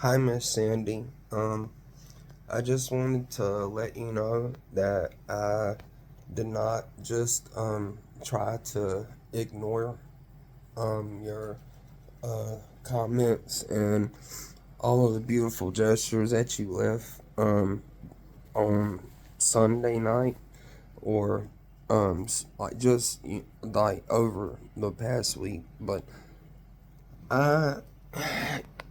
Hi, Miss Sandy. I just wanted to let you know that I did not just try to ignore your comments and all of the beautiful gestures that you left on Sunday night or like just like over the past week, but I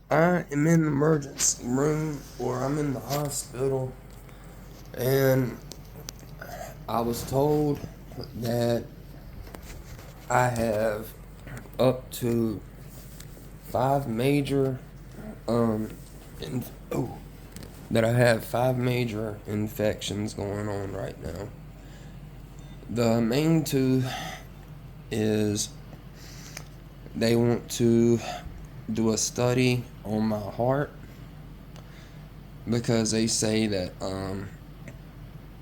I am in the emergency room or I'm in the hospital, and I was told that I have up to five major um in, oh, that I have five major infections going on right now. The main two is they want to do a study on my heart because they say that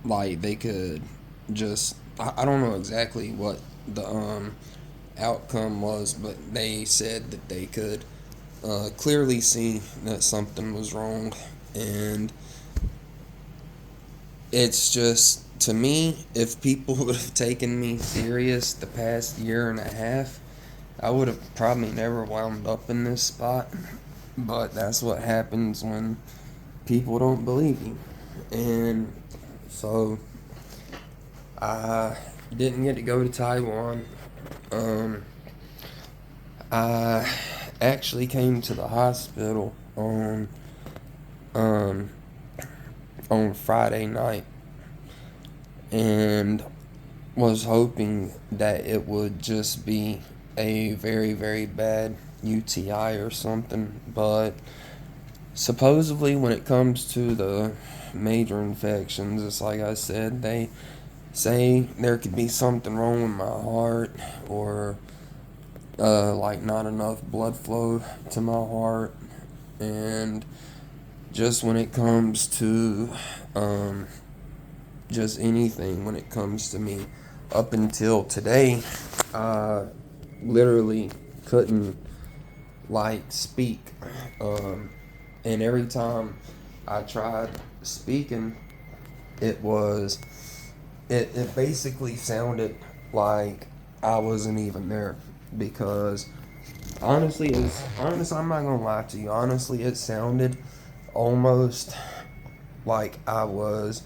like they could just I don't know exactly what the outcome was, but they said that they could clearly see that something was wrong. And it's just, to me, if people would have taken me serious the past year and a half, I would have probably never wound up in this spot. But that's what happens when people don't believe you. And so I didn't get to go to Taiwan. Um, I actually came to the hospital um, on Friday night and was hoping that it would just be a very, very bad UTI or something. But supposedly, when it comes to the major infections, it's like I said, they say there could be something wrong with my heart or like not enough blood flow to my heart. And just when it comes to um, just anything, when it comes to me, up until today, I literally couldn't like speak. Um, and every time I tried speaking, it was it basically sounded like I wasn't even there because honestly, I'm not gonna lie to you. Honestly, it sounded almost like I was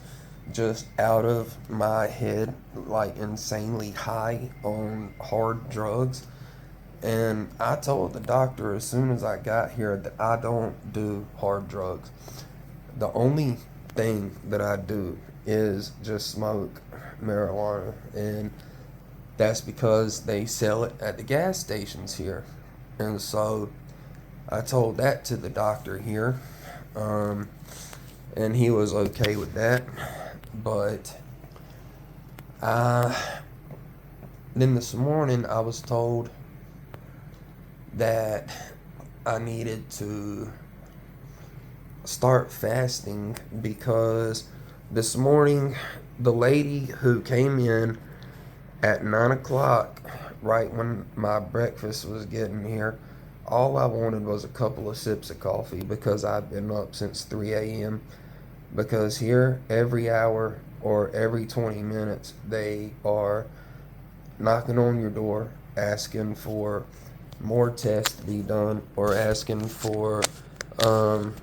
just out of my head, like insanely high on hard drugs. And I told the doctor as soon as I got here that I don't do hard drugs. The only thing that I do is just smoke marijuana, and that's because they sell it at the gas stations here. And so I told that to the doctor here, um, and he was okay with that. But uh, then this morning I was told that I needed to start fasting because this morning the lady who came in at 9 o'clock, right when my breakfast was getting here, all I wanted was a couple of sips of coffee because I've been up since 3 a.m. Because here, every hour or every 20 minutes, they are knocking on your door asking for more tests to be done or asking for um,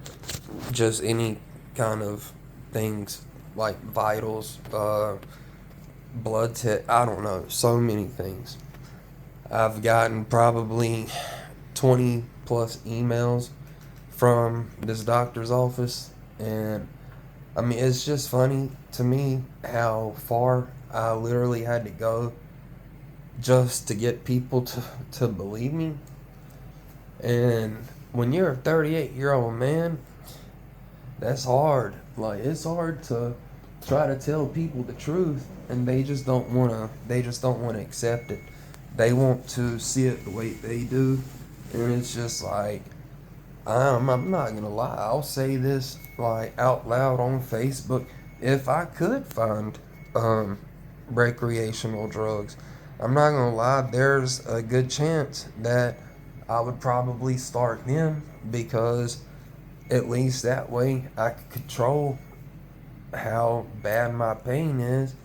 just any kind of things like vitals, blood test. I don't know, so many things. I've gotten probably 20 plus emails from this doctor's office, and I mean, it's just funny to me how far I literally had to go just to get people to believe me. And when you're a 38-year-old man, that's hard. Like, it's hard to try to tell people the truth, and they just don't want to accept it. They want to see it the way they do, and it's just like, I'm not gonna lie. I'll say this like out loud on Facebook. If I could find um, recreational drugs, I'm not gonna lie. There's a good chance that I would probably start them because at least that way I could control how bad my pain is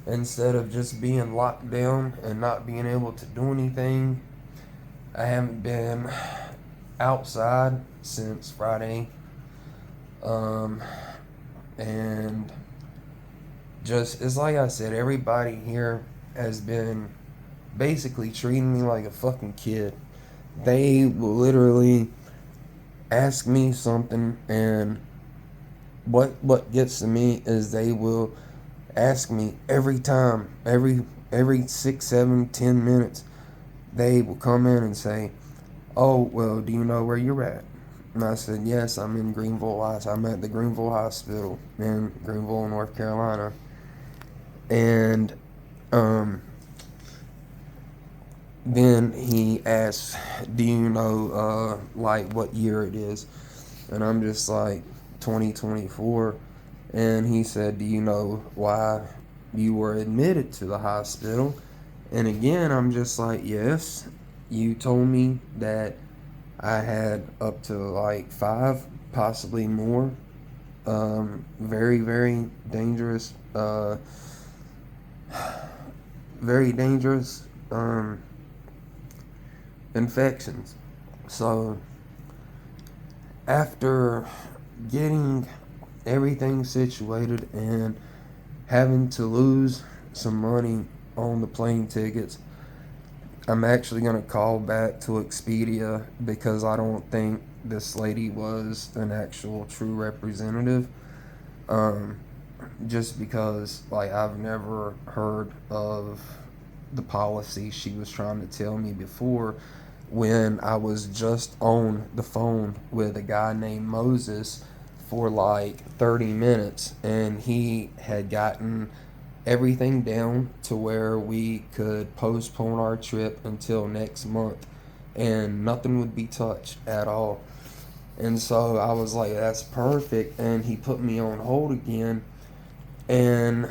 instead of just being locked down and not being able to do anything. I haven't been outside since Friday. Um, and just, it's like I said, everybody here has been basically treating me like a fucking kid. They will literally ask me something, and what gets to me is they will ask me every time, every 6, 7, 10 minutes, they will come in and say, "Oh, well, do you know where you're at?" And I said, "Yes, I'm in Greenville. I'm at the Greenville Hospital in Greenville, North Carolina." And um, then he asks, "Do you know like what year it is?" And I'm just like, 2024. And he said, "Do you know why you were admitted to the hospital?" And again, I'm just like, "Yes, you told me that I had up to like 5, possibly more, very, very dangerous infections." So after getting everything situated and having to lose some money on the plane tickets, I'm actually going to call back to Expedia because I don't think this lady was an actual true representative. Um, just because, like, I've never heard of the policy she was trying to tell me before, when I was just on the phone with a guy named Moses for like 30 minutes, and he had gotten everything down to where we could postpone our trip until next month and nothing would be touched at all. And so I was like, "That's perfect." And he put me on hold again. And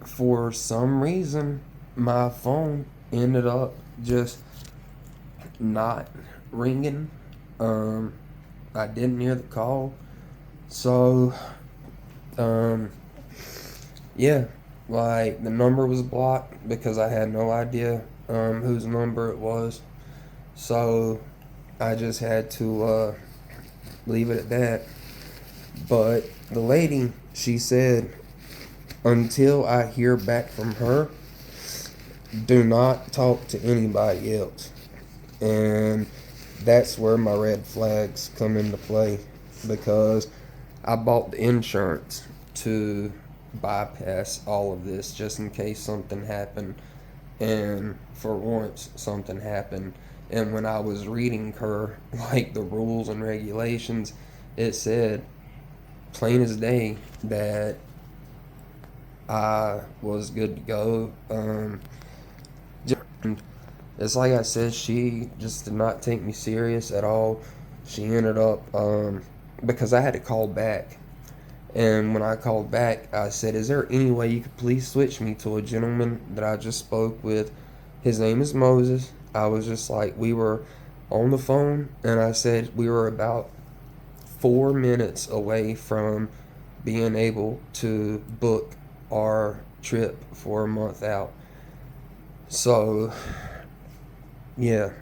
for some reason, my phone ended up just not ringing. Um, I didn't hear the call. So, um, yeah, like the number was blocked because I had no idea whose number it was. So I just had to leave it at that. But the lady, she said, until I hear back from her, do not talk to anybody else. And that's where my red flags come into play, because I bought the insurance to bypass all of this just in case something happened. And for once, something happened. And when I was reading her, like, the rules and regulations, it said plain as day that I was good to go. It's like I said, she just did not take me serious at all. She ended up, because I had to call back. And when I called back, I said, "Is there any way you could please switch me to a gentleman that I just spoke with? His name is Moses." I was just like, we were on the phone, and I said we were about 4 minutes away from being able to book our trip for a month out. So, yeah,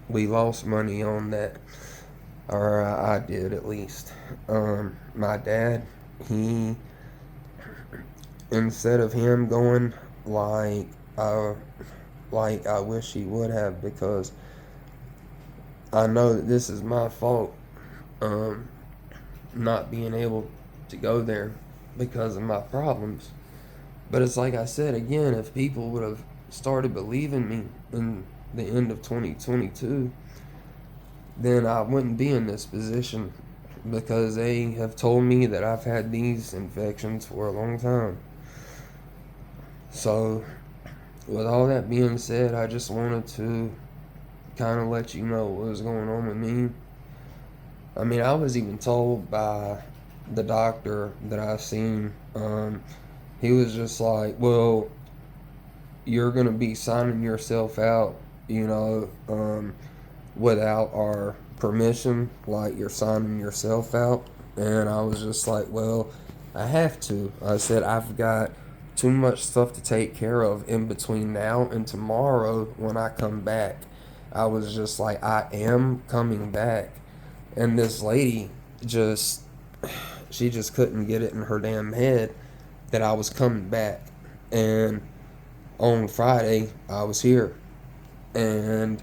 we lost money on that, or I did at least. My dad, he, instead of him going like uh like I wish he would have, because I know that this is my fault, um not being able to go there because of my problems. But it's like I said again, if people would have started believing me in the end of 2022, then I wouldn't be in this position, because they have told me that I've had these infections for a long time. So, with all that being said, I just wanted to kind of let you know what was going on with me. I mean, I was even told by the doctor that I seen, he was just like, "Well, you're going to be signing yourself out, without our permission, like you're signing yourself out." And I was just like, well, I have to. I said, I've got too much stuff to take care of in between now and tomorrow when I come back. I was just like, I am coming back. And this lady just, she just couldn't get it in her damn head that I was coming back. And on Friday, I was here. And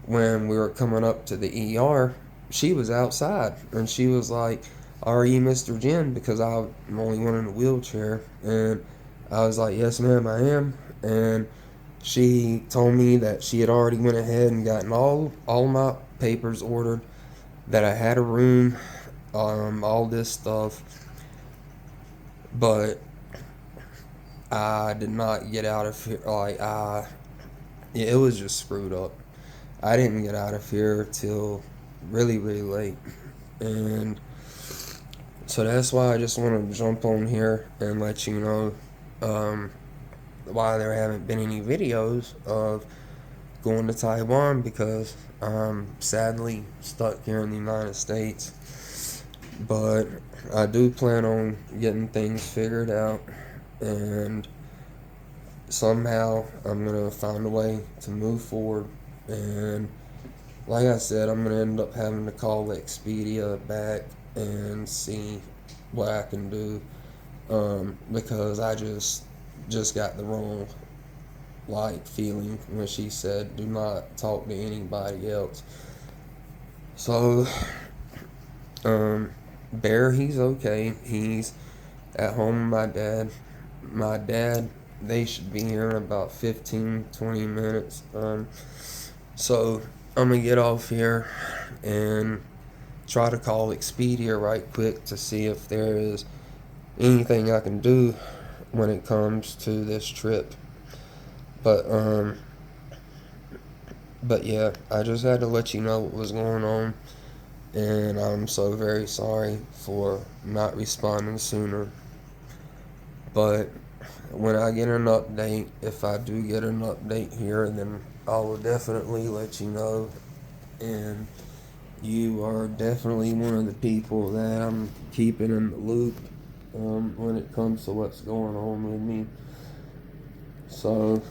when we were coming up to the ER, she was outside. And she was like, "Are you Mr. Jen?" Because I'm the only one in a wheelchair. And I was like, "Yes, ma'am, I am." And she told me that she had already went ahead and gotten all my papers ordered, that I had a room, all this stuff. But I did not get out of here. Yeah, it was just screwed up. I didn't get out of here till really, really late. And so that's why I just want to jump on here and let you know why there haven't been any videos of going to Taiwan, because I'm sadly stuck here in the United States. But I do plan on getting things figured out, and somehow I'm going to find a way to move forward. And like I said, I'm going to end up having to call Expedia back and see what I can do, because I just got the wrong feeling when she said, "Do not talk to anybody else." So Bear, he's okay. He's at home with my dad. My dad, they should be here in about 15-20 minutes. So I'm gonna get off here and try to call Expedia right quick to see if there is anything I can do when it comes to this trip. But yeah, I just had to let you know what was going on, and I'm so very sorry for not responding sooner. But when I get an update, if I do get an update here, then I will definitely let you know. And you are definitely one of the people that I'm keeping in the loop when it comes to what's going on with me. So,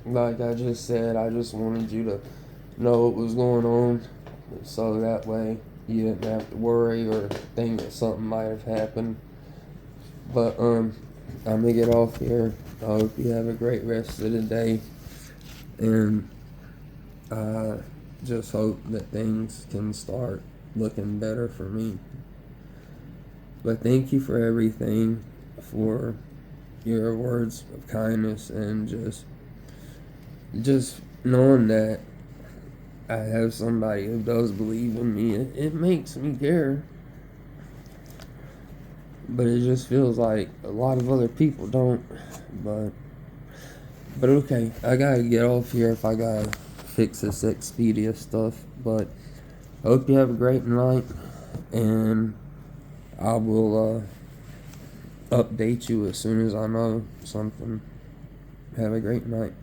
like I just said, I just wanted you to know what was going on, so that way you didn't have to worry or think that something might have happened. But I'm gonna get off here. I hope you have a great rest of the day, and I just hope that things can start looking better for me. But thank you for everything, for your words of kindness, and just knowing that I have somebody who does believe in me. It makes me care. But it just feels like a lot of other people don't. But okay, I gotta get off here if I gotta fix this Expedia stuff. But I hope you have a great night, and I will update you as soon as I know something. Have a great night.